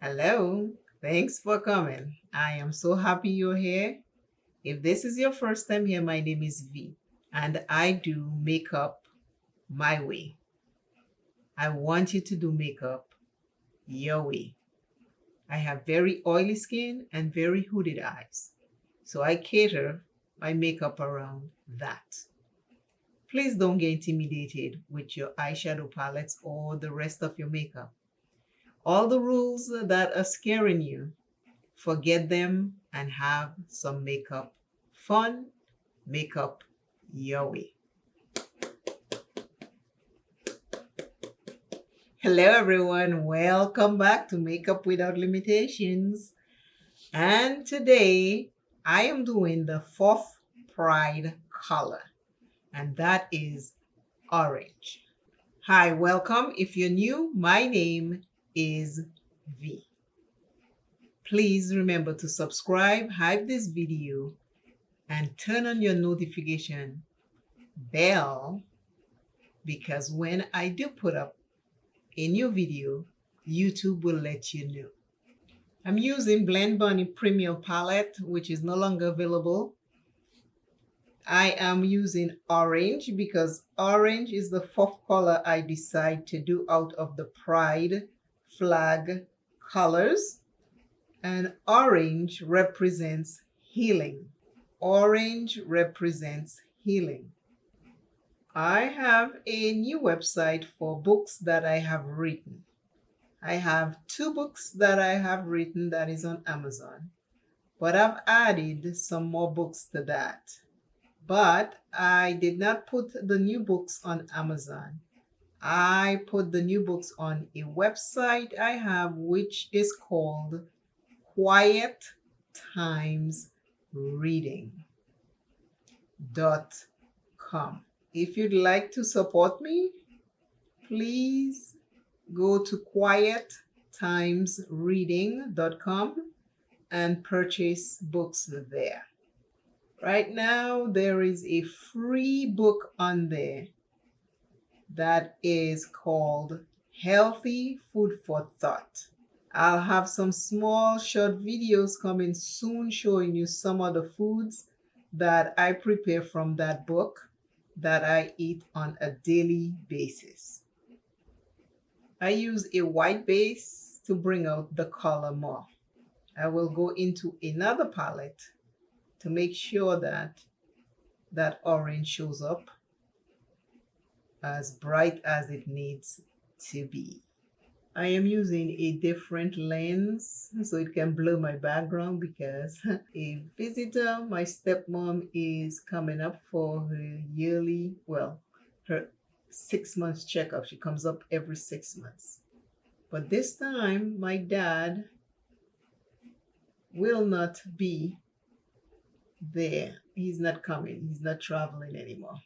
Hello, thanks for coming. I am so happy you're here. If this is your first time here, my name is V, and I do makeup my way. I want you to do makeup your way. I have very oily skin and very hooded eyes, so I cater my makeup around that. Please don't get intimidated with your eyeshadow palettes or the rest of your makeup. All the rules that are scaring you, forget them and have some makeup fun, makeup your way. Hello, everyone. Welcome back to Makeup Without Limitations. And today I am doing the fourth pride color, and that is orange. Hi, welcome. If you're new, my name is V. Please remember to subscribe, hype this video, and turn on your notification bell because when I do put up a new video, YouTube will let you know. I'm using Blend Bunny Premium Palette, which is no longer available. I am using orange because orange is the fourth color I decide to do out of the Pride flag colors. And orange represents healing. Orange represents healing. I have a new website for books that I have written. I have 2 books that I have written that is on Amazon, but I've added some more books to that. But I did not put the new books on Amazon. I put the new books on a website I have, which is called Quiet Times Reading.com. If you'd like to support me, please go to quiettimesreading.com and purchase books there. Right now, there is a free book on there that is called Healthy Food for Thought. I'll have some small short videos coming soon showing you some of the foods that I prepare from that book that I eat on a daily basis. I use a white base to bring out the color more. I will go into another palette to make sure that that orange shows up as bright as it needs to be. I am using a different lens so it can blur my background because a visitor, my stepmom, is coming up for her yearly, her 6 months checkup. She comes up every 6 months. But this time, my dad will not be there. He's not coming. He's not traveling anymore.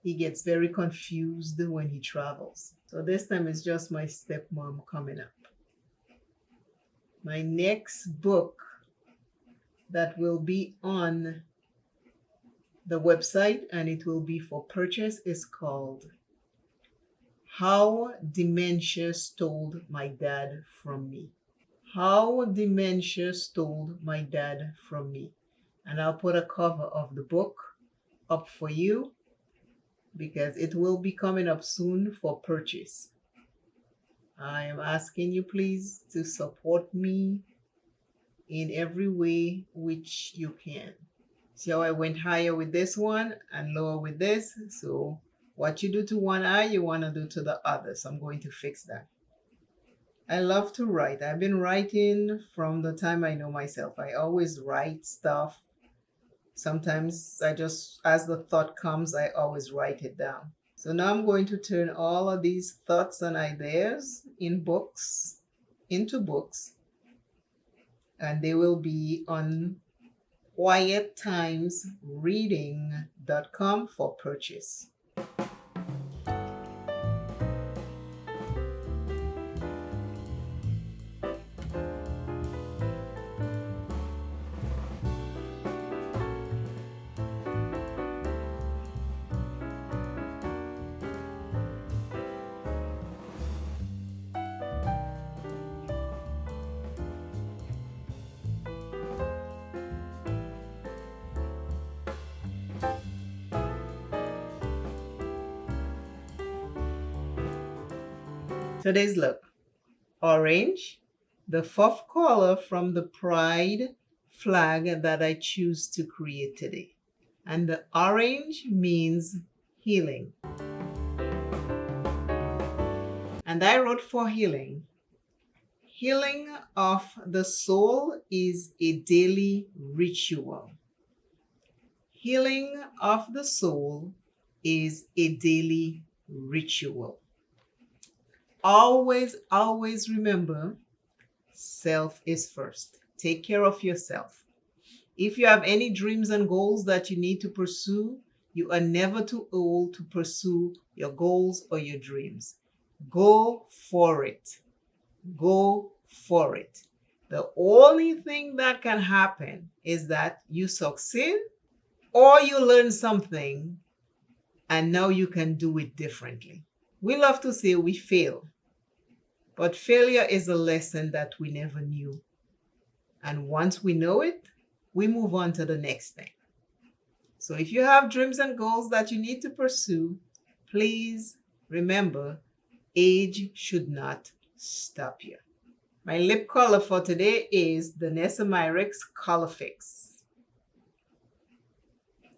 He gets very confused when he travels. So this time it's just my stepmom coming up. My next book that will be on the website and it will be for purchase is called How Dementia Stole My Dad From Me. How Dementia Stole My Dad From Me. And I'll put a cover of the book up for you because it will be coming up soon for purchase. I am asking you please to support me in every way which you can. See how I went higher with this one and lower with this? So what you do to one eye, you want to do to the other. So I'm going to fix that. I love to write. I've been writing from the time I know myself. I always write stuff. Sometimes I just, as the thought comes, I always write it down. So now I'm going to turn all of these thoughts and ideas into books, and they will be on quiettimesreading.com for purchase. Today's look: orange, the fourth color from the pride flag that I choose to create today. And the orange means healing. And I wrote for healing. Healing of the soul is a daily ritual. Healing of the soul is a daily ritual. Always, always remember, self is first. Take care of yourself. If you have any dreams and goals that you need to pursue, you are never too old to pursue your goals or your dreams. Go for it. Go for it. The only thing that can happen is that you succeed or you learn something and now you can do it differently. We love to say we fail, but failure is a lesson that we never knew. And once we know it, we move on to the next thing. So if you have dreams and goals that you need to pursue, please remember, age should not stop you. My lip color for today is the Nessa Myrex Color Fix.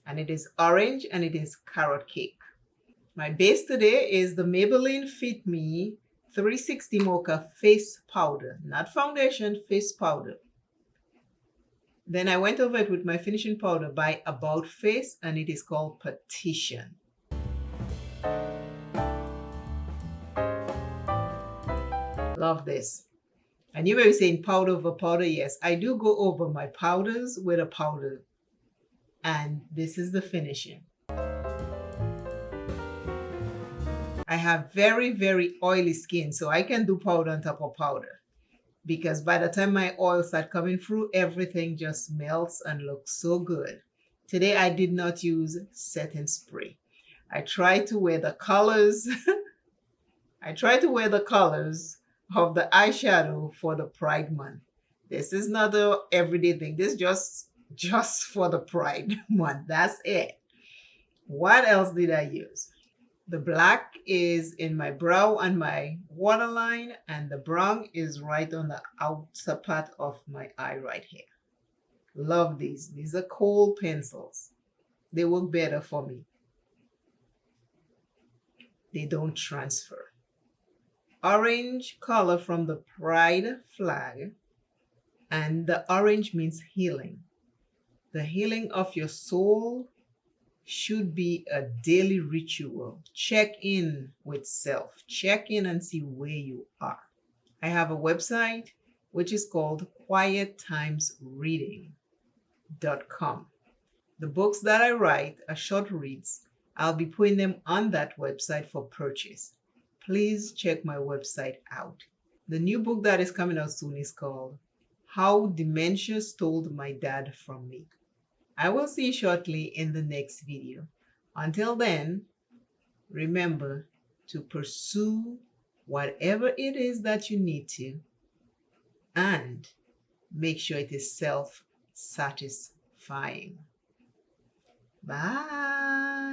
And it is orange and it is carrot cake. My base today is the Maybelline Fit Me 360 Mocha Face Powder. Not foundation, face powder. Then I went over it with my finishing powder by About Face, and it is called Petition. Love this. And you may be saying powder over powder. Yes, I do go over my powders with a powder. And this is the finishing. I have very, very oily skin, so I can do powder on top of powder. Because by the time my oils start coming through, everything just melts and looks so good. Today I did not use setting spray. I tried to wear the colors. I tried to wear the colors of the eyeshadow for the Pride month. This is not an everyday thing. This is just for the Pride month. That's it. What else did I use? The black is in my brow and my waterline, and the brown is right on the outer part of my eye right here. Love these. These are kohl pencils. They work better for me. They don't transfer. Orange color from the pride flag, and the orange means healing. The healing of your soul should be a daily ritual. Check in with self. Check in and see where you are. I have a website which is called quiettimesreading.com. The books that I write are short reads. I'll be putting them on that website for purchase. Please check my website out. The new book that is coming out soon is called How Dementia Stole My Dad from Me. I will see you shortly in the next video. Until then, remember to pursue whatever it is that you need to, and make sure it is self-satisfying. Bye.